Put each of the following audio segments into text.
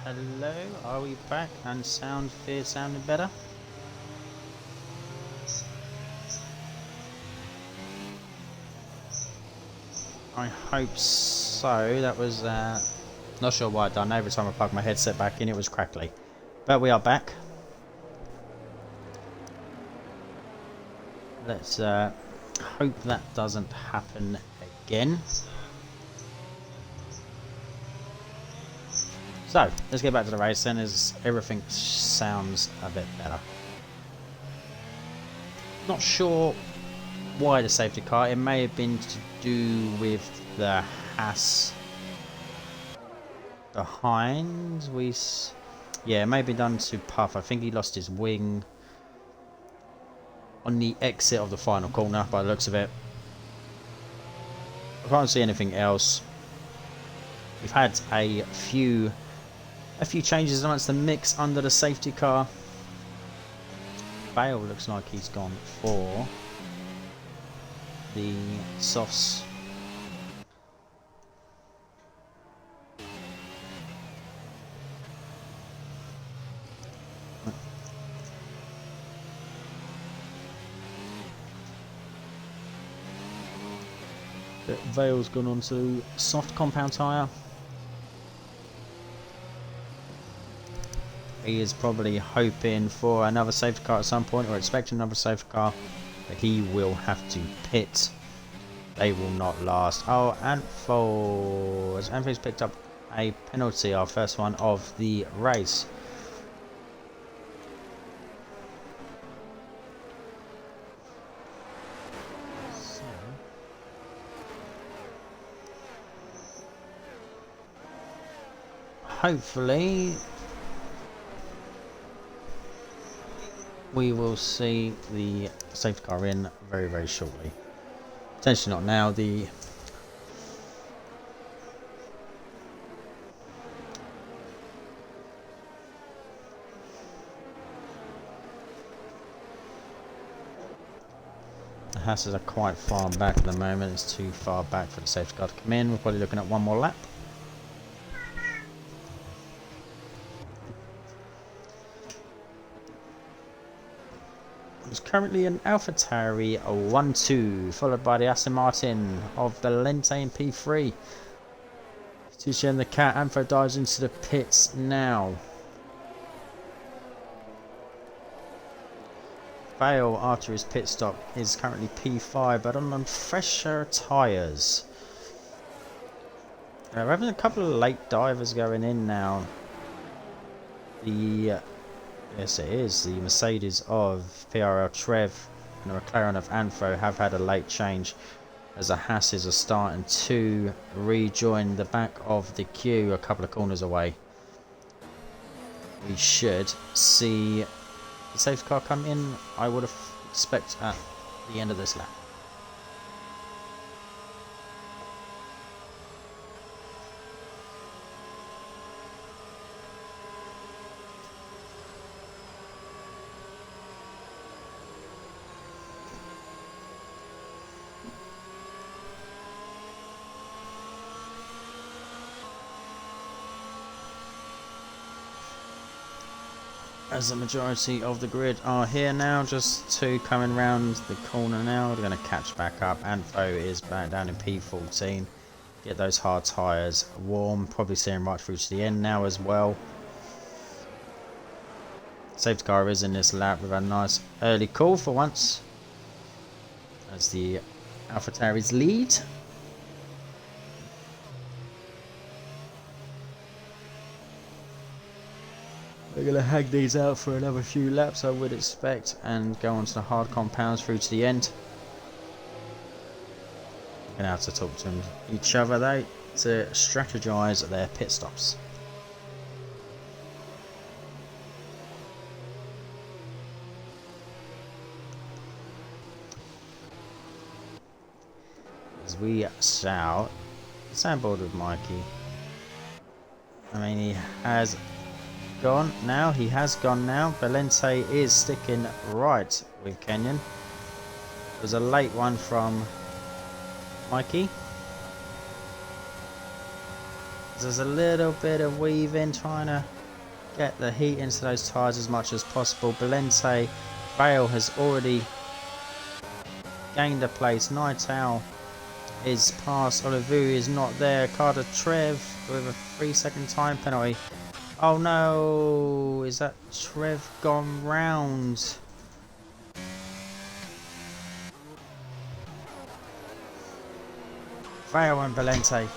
Hello, are we back and sounding better? I hope so. That was not sure why I'd done. Every time I plugged my headset back in it was crackly. But we are back. Let's hope that doesn't happen again. So, let's get back to the race then, as everything sounds a bit better. Not sure why the safety car. It may have been to do with the Haas behind. Yeah, it may be done to Puff. I think he lost his wing on the exit of the final corner by the looks of it. I can't see anything else. We've had a few changes amongst the mix under the safety car. Bale looks like he's gone for the softs. Vale's gone on to soft compound tyre. He is probably hoping for another safety car at some point, or expecting another safety car, but he will have to pit. They will not last. Oh, Anthony's picked up a penalty, our first one of the race. So, hopefully we will see the safety car in very, very shortly. Potentially not now. The Hasses are quite far back at the moment. It's too far back for the safety car to come in. We're probably looking at one more lap. It's currently an AlphaTauri 1-2, followed by the Aston Martin of Valente and P3. Tuchel the cat. Anfo dives into the pits now. Bale, after his pit stop, is currently P5, but on fresher tyres. We're having a couple of late divers going in now. Yes, it is. The Mercedes of PRL Trev and the McLaren of Anfo have had a late change, as the Hasses are starting to rejoin the back of the queue a couple of corners away. We should see the safety car come in, I would expect, at the end of this lap. As the majority of the grid are here now, just two coming round the corner now. They're going to catch back up. Anfo is back down in P14. Get those hard tyres warm. Probably seeing right through to the end now as well. Safety car is in this lap with a nice early call for once, as the AlphaTauris lead. We're going to hang these out for another few laps, I would expect, and go on to the hard compounds through to the end. Going to have to talk to each other though to strategise their pit stops. as we shout. Stand board with Mikey. I mean, he has gone now. He has gone now. Valente is sticking right with Kenyon. It was a late one from Mikey. There's a little bit of weaving, trying to get the heat into those tyres as much as possible. Valente Vale has already gained a place. Night Owl is past. Olivu is not there. Carter Trev with a 3-second time penalty. Oh no! Is that Trev gone round? Vale and Valente.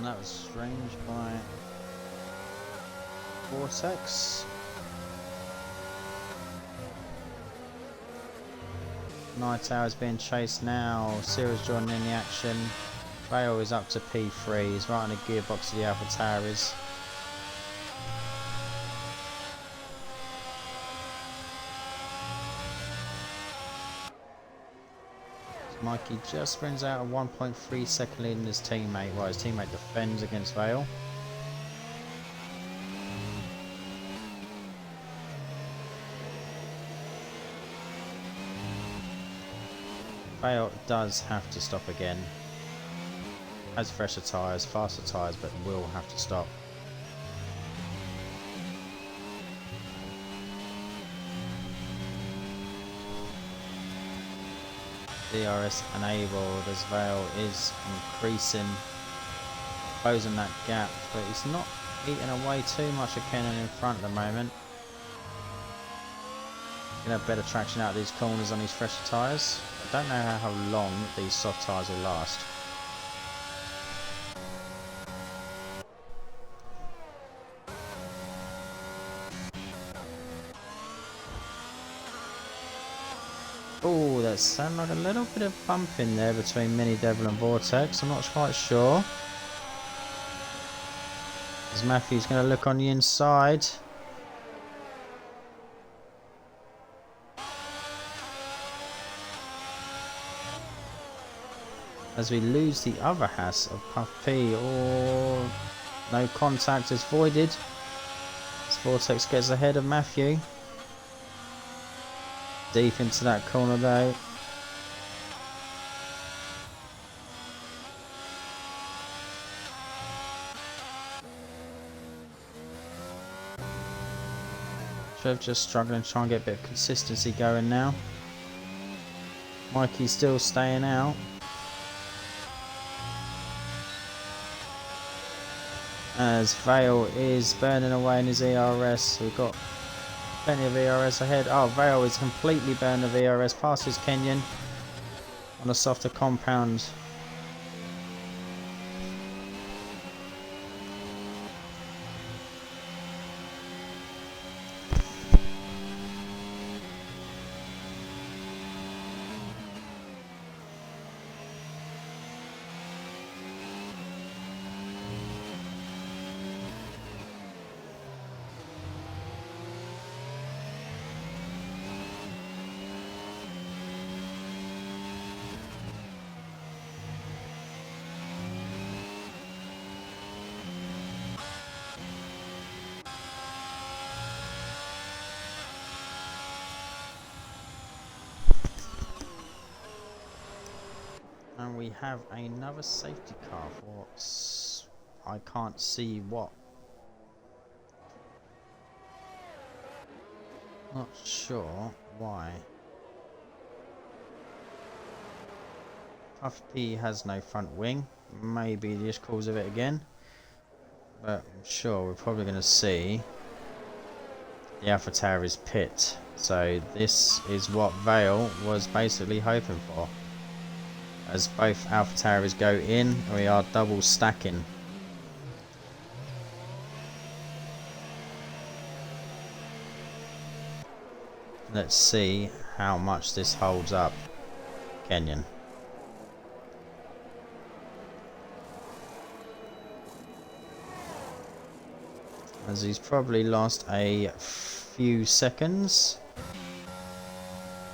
That was strange by Vortex. Night Owl is being chased now. Cyril's joining in the action. Vale is up to P3. He's right on the gearbox of the Alpha Towers. Mikey just brings out a 1.3 second lead in his teammate, while his teammate defends against Vale. Vale does have to stop again. Has fresher tyres, faster tyres, but will have to stop. DRS enabled as Vale is increasing, closing that gap, but he's not eating away too much of Kenyon in front at the moment. Gonna have better traction out of these corners on these fresher tyres. I don't know how long these soft tyres will last. Oh, that sounded like a little bit of bump in there between Mini Devil and Vortex. I'm not quite sure. As Matthew's going to look on the inside. As we lose the other Haas of Puff P. Oh, no contact is voided. As Vortex gets ahead of Matthew. Deep into that corner though. Trev just struggling to try and get a bit of consistency going now. Mikey's still staying out. As Vale is burning away in his ERS. We've got plenty of ERS ahead. Oh, Vale is completely burned the ERS past his Kenyon on a softer compound. And we have another safety car for I can't see what. Not sure why. Puff P has no front wing. Maybe just cause of it again. But I'm sure we're probably going to see the AlphaTauri's pit. So this is what Vale was basically hoping for. As both AlphaTauris go in, we are double stacking. Let's see how much this holds up, Kenyon. As he's probably lost a few seconds.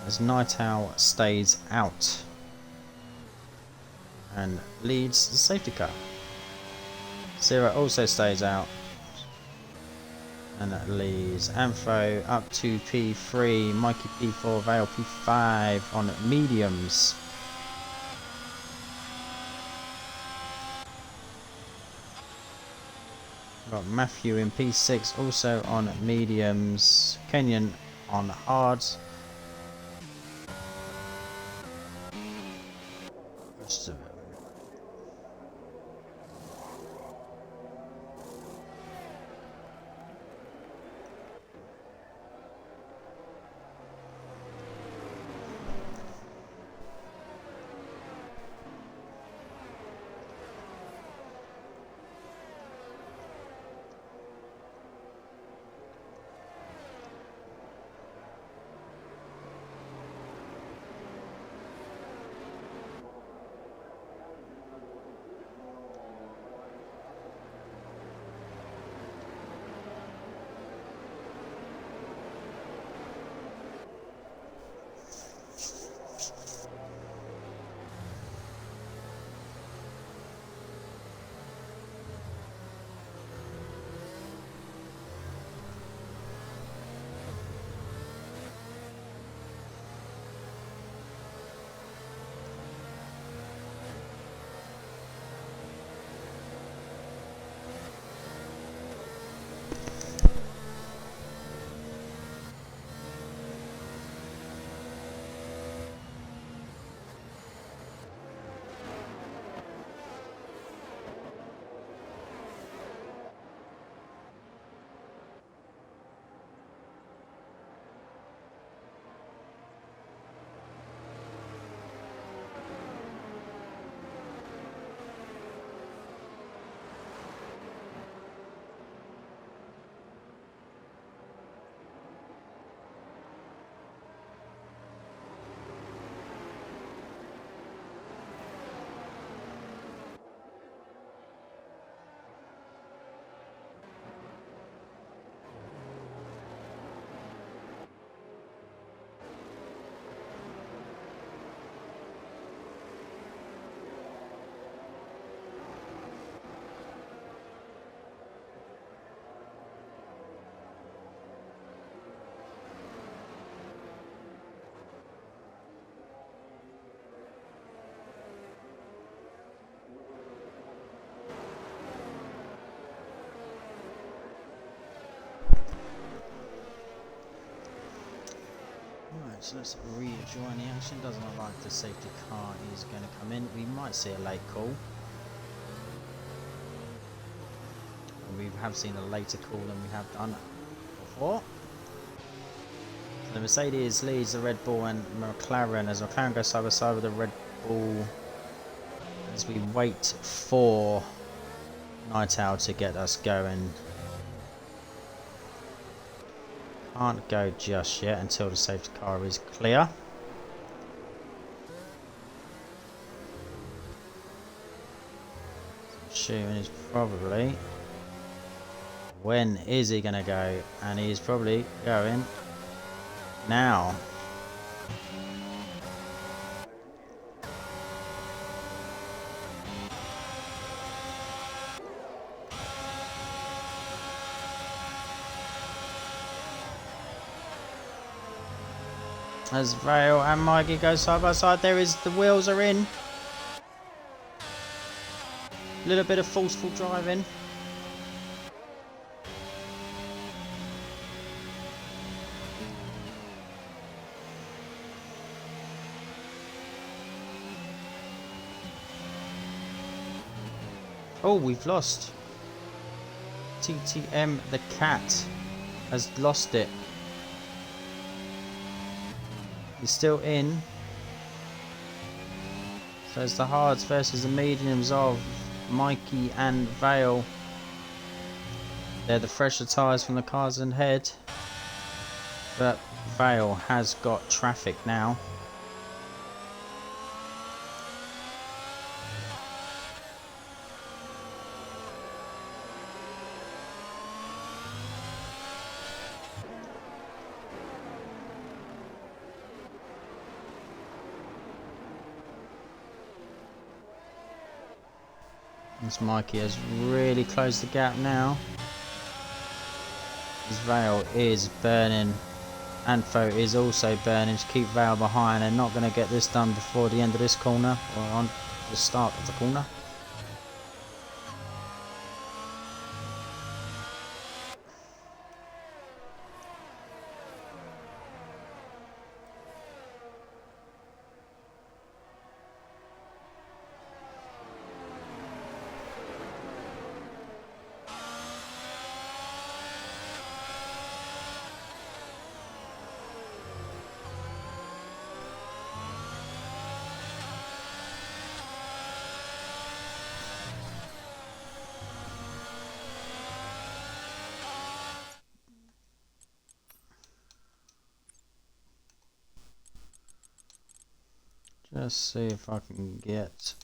As Night Owl stays out and leads the safety car. Zero also stays out and that leads Ampho up to P3, Mikey P4, Vale P5 on mediums. Got Matthew in P6 also on mediums, Kenyon on hards. So let's rejoin the action. Doesn't look like the safety car is going to come in. We might see a late call. We have seen a later call than we have done before. So the Mercedes leads the Red Bull and McLaren as McLaren goes side by side with the Red Bull as we wait for Night Owl to get us going. Can't go just yet until the safety car is clear. Shooting is probably, when is he going to go? And he's probably going now. As Vale and Mikey go side by side, the wheels are in. A little bit of forceful driving. Oh, we've lost. TTM the cat has lost it. He's still in. So it's the hards versus the mediums of Mikey and Vale. They're the fresher tyres from the cars ahead. But Vale has got traffic now. This Mikey has really closed the gap now. This Vale is burning. Anfo is also burning to keep Vale behind. They're not going to get this done before the end of this corner, or on the start of the corner. Just see if I can get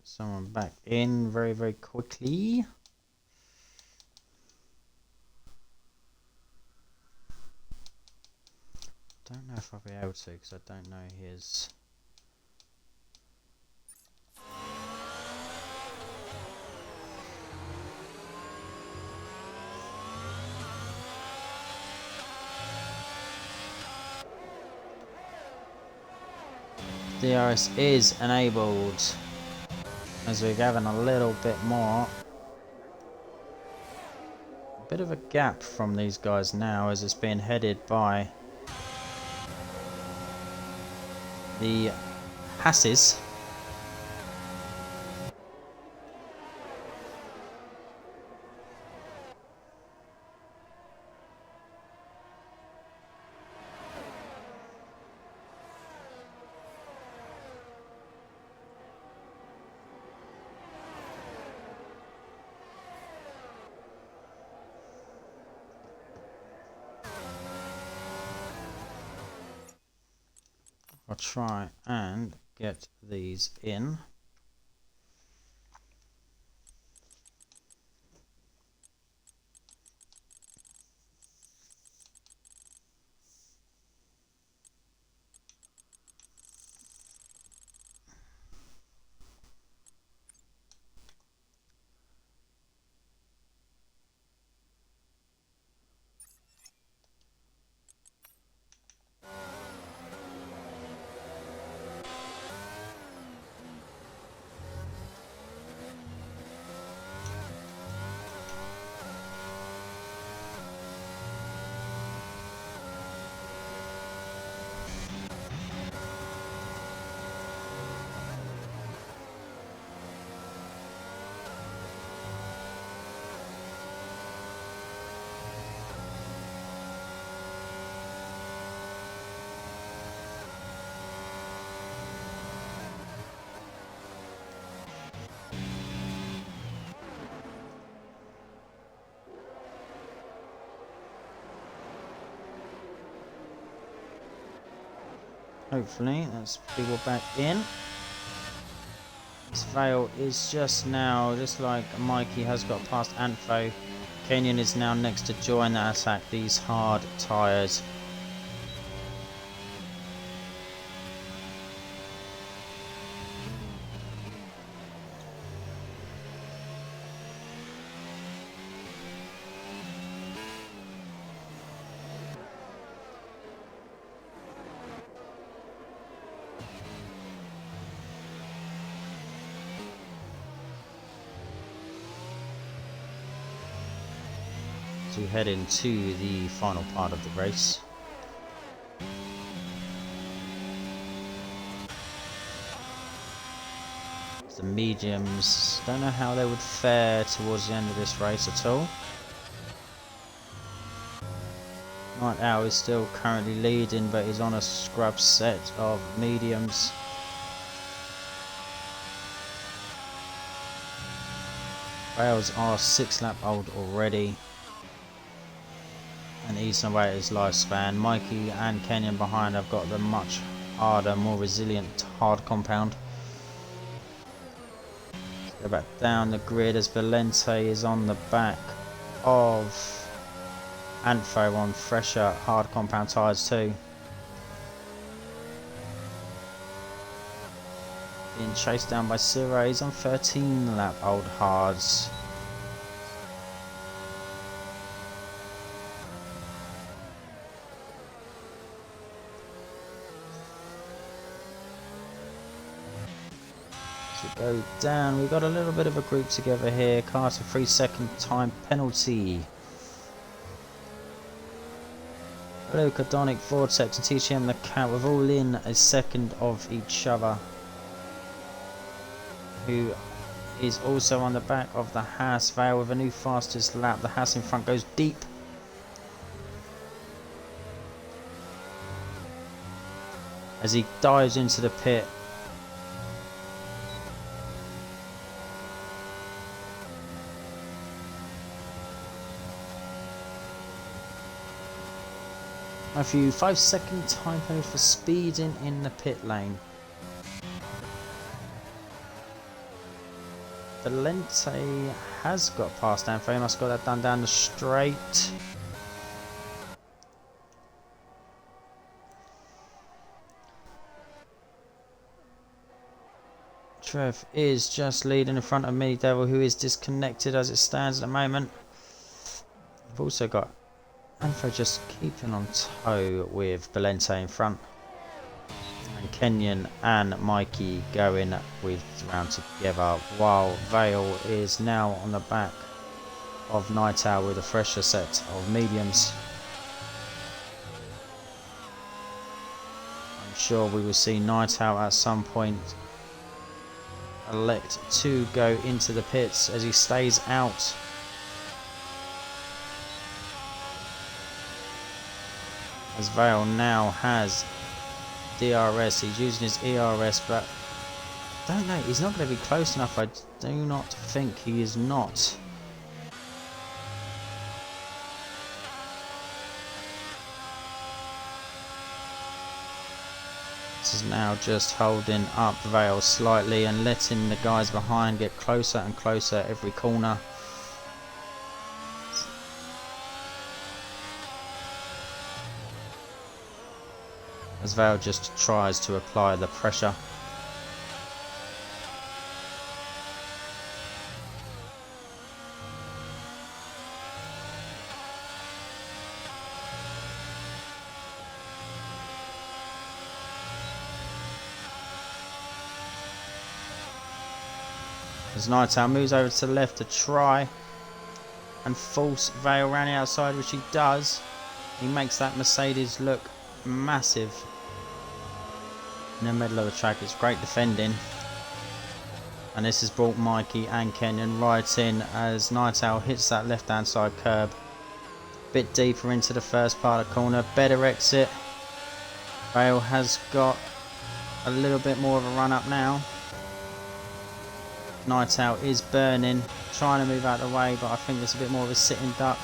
someone back in very, very quickly. Don't know if I'll be able to because I don't know his. DRS is enabled as we're having a little bit more. A bit of a gap from these guys now as it's being headed by the Hasses. I'll try and get these in. Hopefully that's people back in. This Vale is just now, just like Mikey has got past Anfo, Kenyon is now next to join that attack. These hard tyres. to head into the final part of the race. The mediums, don't know how they would fare towards the end of this race at all. Night Owl is still currently leading, but he's on a scrub set of mediums. Wales are 6 lap old already and eating away at his lifespan. Mikey and Kenyon behind have got the much harder, more resilient hard compound. Go back down the grid as Valente is on the back of Anfo on fresher hard compound tyres too. Being chased down by Sirre, he's on 13 lap old hards. As we go down, we've got a little bit of a group together here. Carter 3-second time penalty. Luca, Donic, Vortex and TCM the Cat with all in a second of each other. Who is also on the back of the Haas. Vale with a new fastest lap. The Haas in front goes deep. As he dives into the pit. Matthew, 5-second time penalty for speeding in the pit lane. Valente has got past Anfo, must have got that done down the straight. Trev is just leading in front of Mini Devil, who is disconnected as it stands at the moment. We've also got Anfo just keeping on toe with Valente in front. And Kenyon and Mikey going with round together, while Vale is now on the back of Night Owl with a fresher set of mediums. I'm sure we will see Night Owl at some point elect to go into the pits as he stays out. As Vale now has DRS, he's using his ERS, but I don't know, he's not going to be close enough. I do not think he is not. This is now just holding up Vale slightly and letting the guys behind get closer and closer every corner. As Vale just tries to apply the pressure. As Night Owl moves over to the left to try and force Vale around the outside, which he does. He makes that Mercedes look massive in the middle of the track. It's great defending, and this has brought Mikey and Kenyon right in as Night Owl hits that left hand side curb, bit deeper into the first part of the corner. Better exit. Vale has got a little bit more of a run up now. Night Owl is burning, trying to move out of the way, but I think there's a bit more of a sitting duck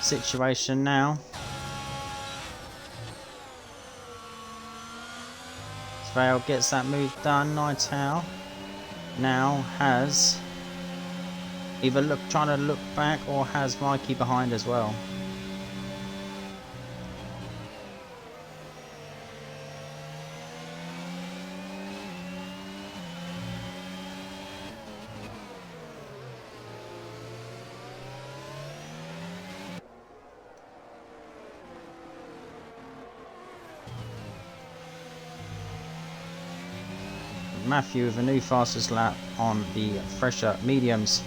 situation now. Vale gets that move done. Night Owl now has either trying to look back or has Mikey behind as well. Matthew with a new fastest lap on the fresher mediums.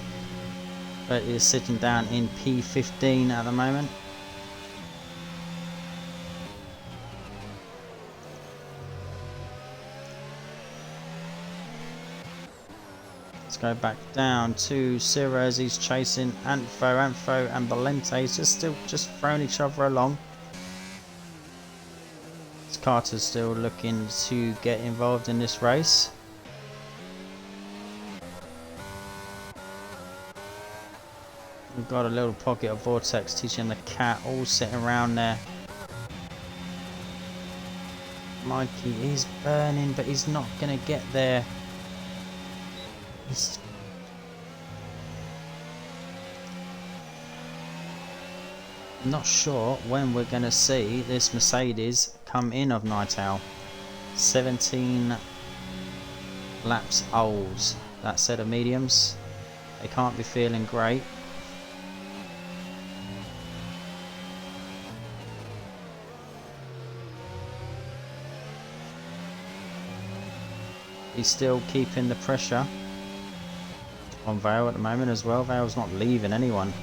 but is sitting down in P15 at the moment. Let's go back down to Ciro as he's chasing Antho and Valente. Just throwing each other along. Carter's still looking to get involved in this race. We've got a little pocket of Vortex teaching the cat, all sitting around there. Mikey is burning, but he's not going to get there. He's not sure when we're going to see this Mercedes come in of Night Owl. 17 laps old, that set of mediums. They can't be feeling great. He's still keeping the pressure on Vale at the moment as well. Vale's not leaving anyone.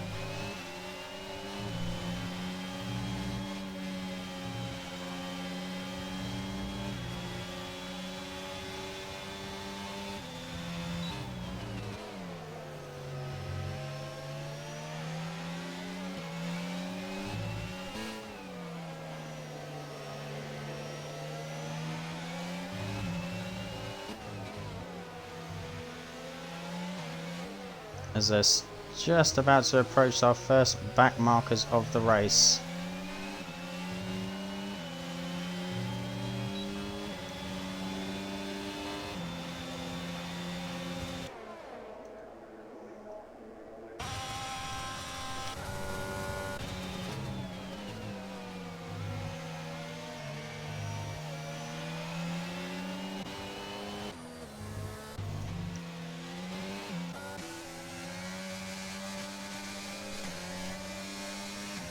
As they're just about to approach our first back markers of the race.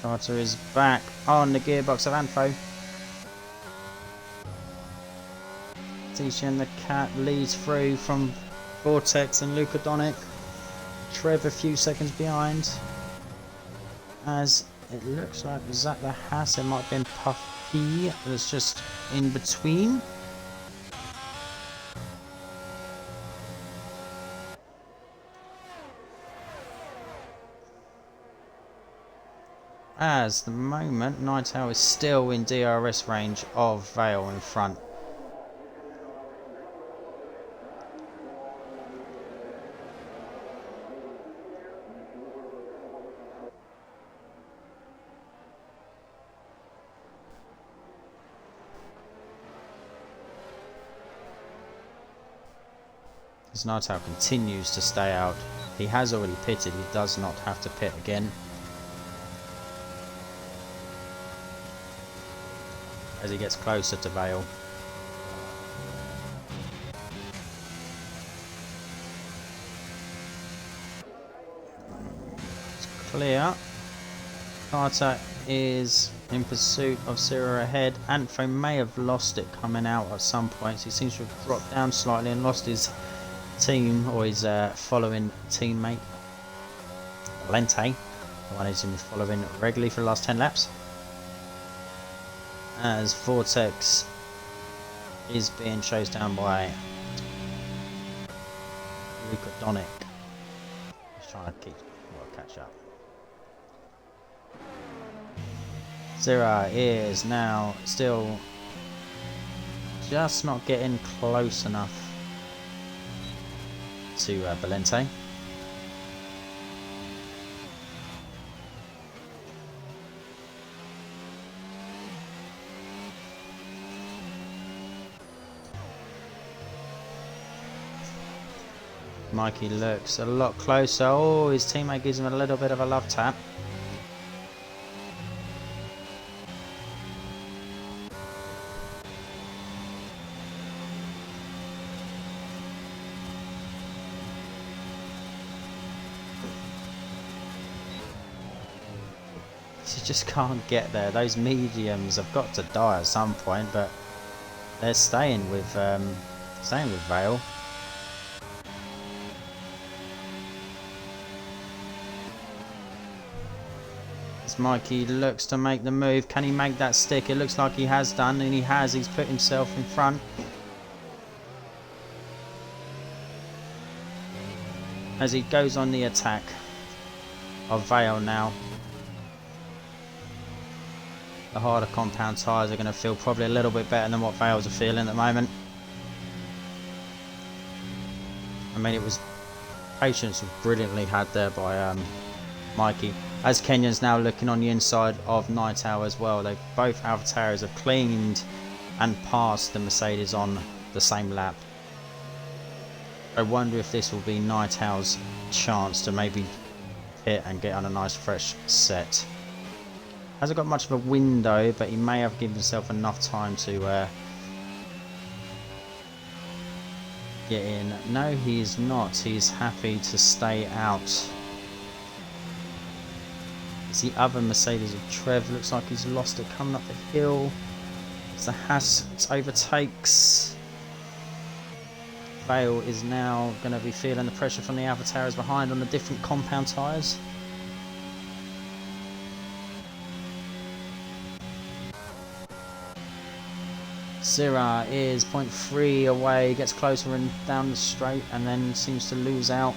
Carter is back on the gearbox of Antho. Teaching the cat leads through from Vortex and Luka Donic. Trev a few seconds behind. As it looks like, was that the Haas? It might have been Puffy that's just in between. As the moment, Night Owl is still in DRS range of Vale in front. As Night Owl continues to stay out, he has already pitted, he does not have to pit again. As he gets closer to Vale. It's clear. Carter is in pursuit of Ciro ahead. Antho may have lost it coming out at some points. He seems to have dropped down slightly and lost his team or his following teammate. Valente, the one he's been following regularly for the last 10 laps. As Vortex is being chased down by Luka Donic. He's trying to catch up. Zira is now still just not getting close enough to Valente. Mikey looks a lot closer. Oh, his teammate gives him a little bit of a love tap. You just can't get there. Those mediums have got to die at some point, but they're staying with Vale. as Mikey looks to make the move. Can he make that stick? It looks like he has done, and he has. He's put himself in front. As he goes on the attack of Vale now. The harder compound tyres are going to feel probably a little bit better than what Vale's are feeling at the moment. I mean, it was patience was brilliantly had there by Mikey. As Kenyon's now looking on the inside of Night Owl as well. They both AlphaTauris have cleaned and passed the Mercedes on the same lap. I wonder if this will be Night Owl's chance to maybe hit and get on a nice fresh set. Hasn't got much of a window, but he may have given himself enough time to get in. No, he is not. He's happy to stay out. It's the other Mercedes of Trev. Looks like he's lost it coming up the hill. As the Haas overtakes. Vale is now going to be feeling the pressure from the AlphaTauris behind on the different compound tyres. Syrah is 0.3 away, gets closer and down the straight, and then seems to lose out.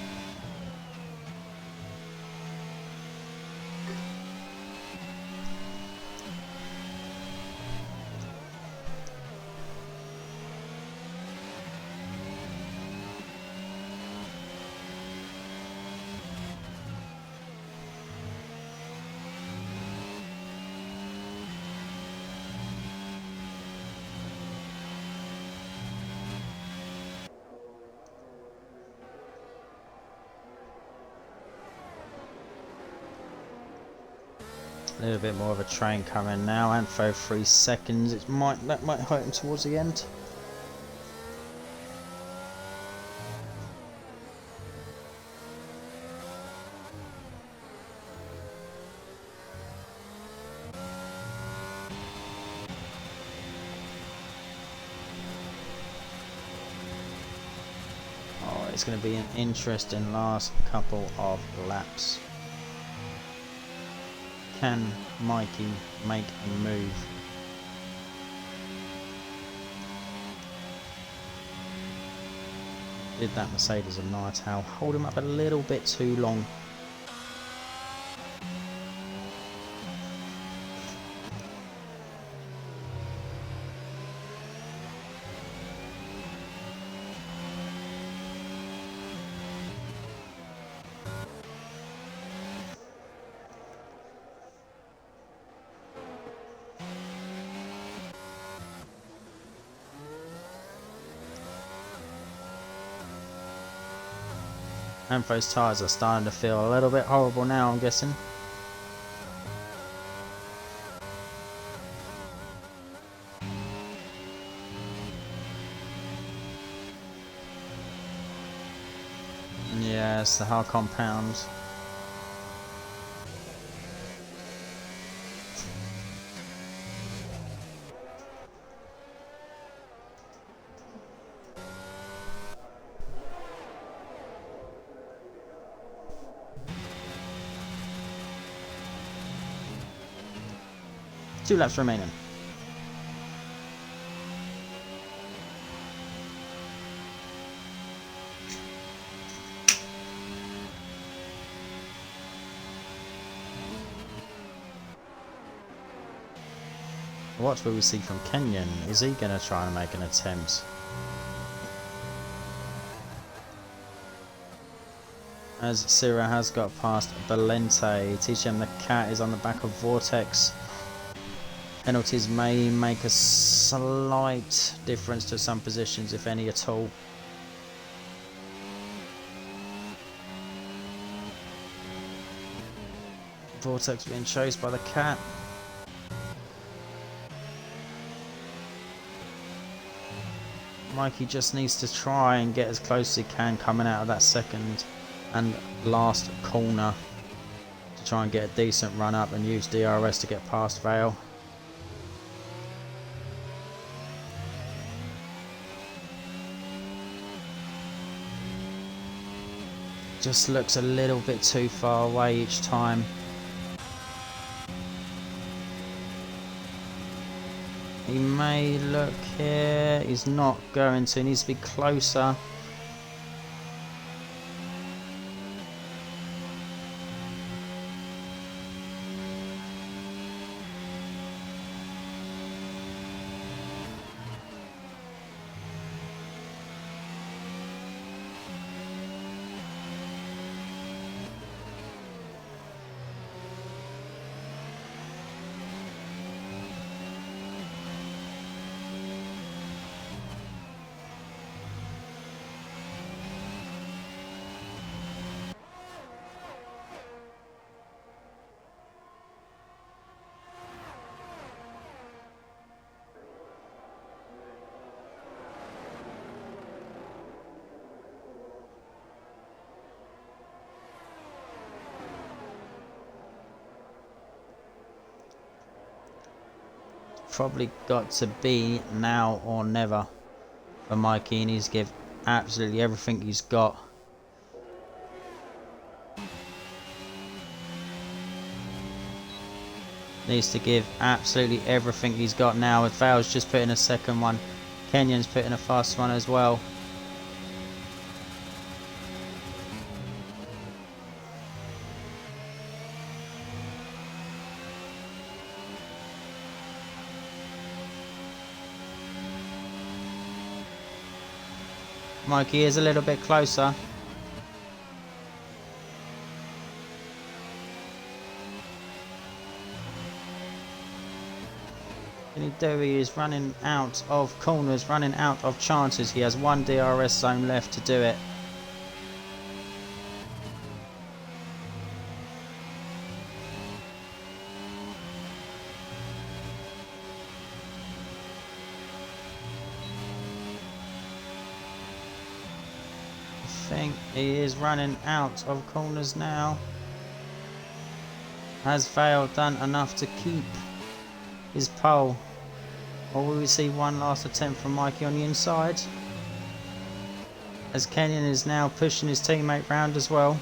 A little bit more of a train coming now. Antho 3 seconds. That might hurt him towards the end. Oh, it's going to be an interesting last couple of laps. Can Mikey make a move? Did that Mercedes of Night Owl hold him up a little bit too long? Antho's tyres are starting to feel a little bit horrible now, I'm guessing. Yes, the hard compound. Two laps remaining. What will we see from Kenyon? Is he going to try and make an attempt? As Syrah has got past Valente, TCM the Cat is on the back of Vortex. Penalties may make a slight difference to some positions, if any at all. Vortex being chased by the Cat. Mikey just needs to try and get as close as he can coming out of that second and last corner to try and get a decent run up and use DRS to get past Vale. Just looks a little bit too far away each time. He may look here. He's not going to. He needs to be closer. Probably got to be now or never for Mikey. He needs to give absolutely everything he's got. Needs to give absolutely everything he's got now. If Vale's just put in a second one, Kenyon's put in a fast one as well. Mikey is a little bit closer. Can he do? He is running out of corners, running out of chances. He has one DRS zone left to do it. I think he is running out of corners now. Has Vale done enough to keep his pole? Or will we see one last attempt from Mikey on the inside? As Kenyon is now pushing his teammate round as well.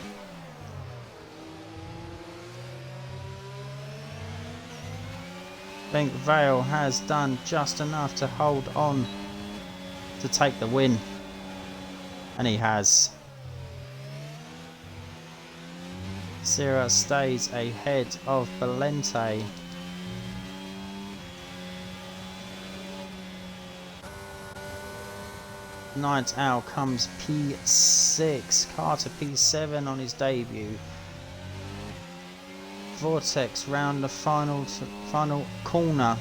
I think Vale has done just enough to hold on to take the win. And he has. Sierra stays ahead of Valente. Night Owl comes P6. Carter P7 on his debut. Vortex round the final corner.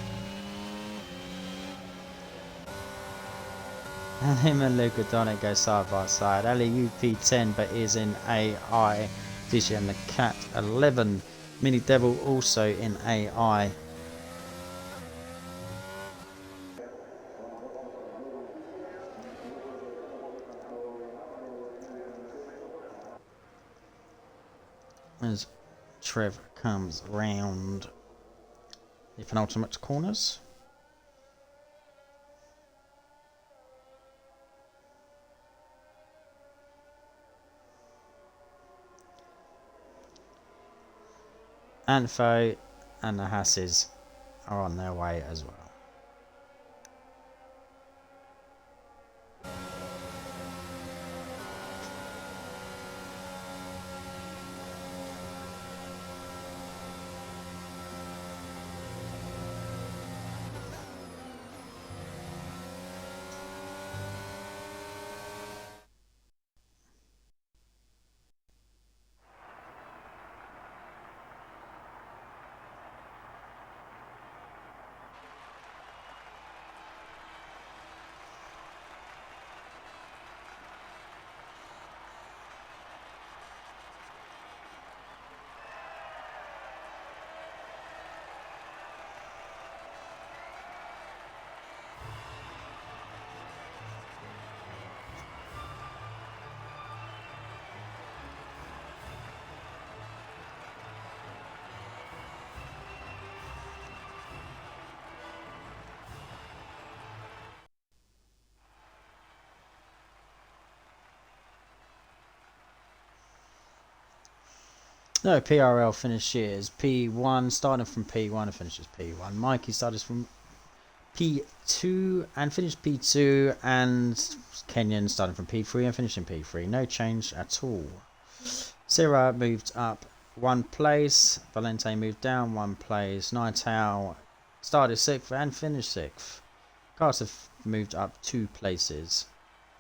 And him and Luca Donic go side by side. Ali UP10 but is in AI. Digi and the Cat 11. Mini Devil also in AI. As Trev comes round the penultimate corners. Anfo and the Hasses are on their way as well. No, PRL finishes P1, starting from P1 and finishes P1. Mikey started from P2 and finished P2, and Kenyan starting from P3 and finishing P3. No change at all. Sierra moved up 1 place. Valente moved down 1 place. Nightowl started 6th and finished 6th. Carter moved up 2 places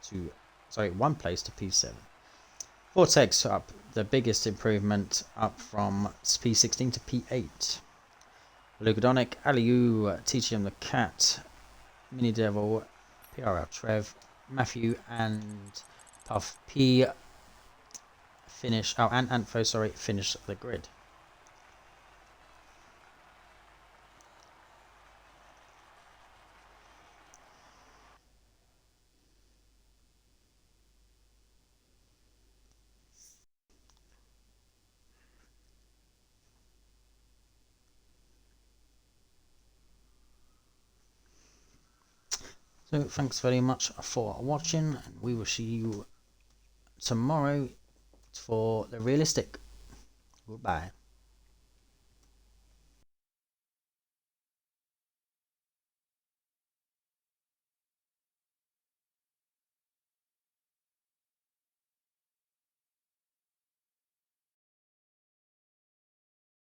to 1 place to P7. Vortex up the biggest improvement, up from P16 to P8. Lugadonic, Aliu, teaching him the cat, Mini Devil, PRL Trev, Matthew and Puff P finish, and Antho, sorry, finish the grid. So thanks very much for watching, and we will see you tomorrow for the realistic. Goodbye.